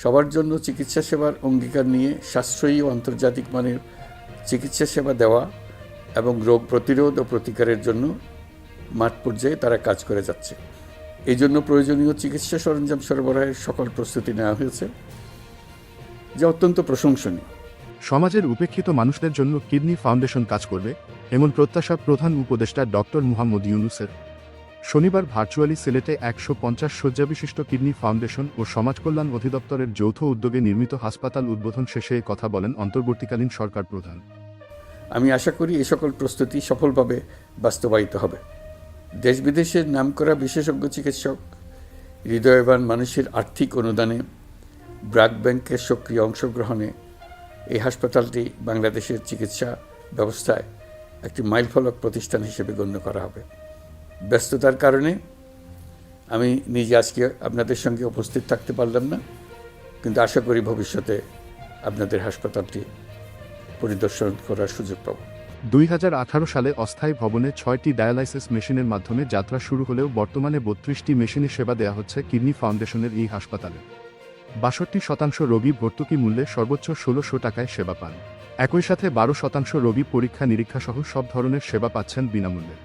সবার জন্য চিকিৎসা সেবার অঙ্গীকার নিয়ে সাশ্রয়ী ও আন্তর্জাতিক মানের চিকিৎসা সেবা দেওয়া এবং রোগ প্রতিরোধ ও প্রতিকারের জন্য মাঠ পর্যায়ে তারা কাজ করে যাচ্ছে। এই জন্য প্রয়োজনীয় চিকিৎসা সরঞ্জাম সরবরাহের সকল প্রস্তুতি নেওয়া হয়েছে, যা অত্যন্ত প্রশংসনীয়। সমাজের উপেক্ষিত মানুষদের জন্য কিডনি ফাউন্ডেশন কাজ করবে এমন প্রত্যাশা প্রধান উপদেষ্টা ডক্টর মুহাম্মদ ইউনূসের। শনিবার ভার্চুয়ালি সিলেটে 150 শয্যাবিশিষ্ট কিডনি ফাউন্ডেশন ও সমাজকল্যাণ অধিদপ্তরের যৌথ উদ্যোগে নির্মিত হাসপাতাল উদ্বোধন শেষে কথা বলেন অন্তর্বর্তীকালীন সরকার প্রধান। আমি আশা করি এই সকল প্রস্তুতি সফলভাবে বাস্তবায়িত হবে। দেশ বিদেশের নামকরা বিশেষজ্ঞ চিকিৎসক, হৃদয়বান মানুষের আর্থিক অনুদানে, ব্লাড ব্যাংকের সক্রিয় অংশগ্রহণে এই হাসপাতালটি বাংলাদেশের চিকিৎসা ব্যবস্থায় একটি মাইলফলক প্রতিষ্ঠান হিসেবে গণ্য করা হবে। ব্যস্ততার কারণে আমি নিজে আজকে আপনাদের সঙ্গে উপস্থিত থাকতে পারলাম না, কিন্তু আশা করি ভবিষ্যতে আপনাদের হাসপাতালটি পরিদর্শন করার সুযোগ পাব। 2018 সালে অস্থায়ী ভবনে 6টি ডায়ালাইসিস মেশিনের মাধ্যমে যাত্রা শুরু হলেও বর্তমানে 32টি মেশিনে সেবা দেওয়া হচ্ছে কিডনি ফাউন্ডেশনের এই হাসপাতালে। 62% রোগী ভর্তুকি মূল্যে সর্বোচ্চ 1600 টাকায় সেবা পান। একই সাথে 12% রোগী পরীক্ষা নিরীক্ষা সহ সব ধরনের সেবা পাচ্ছেন বিনামূল্যে।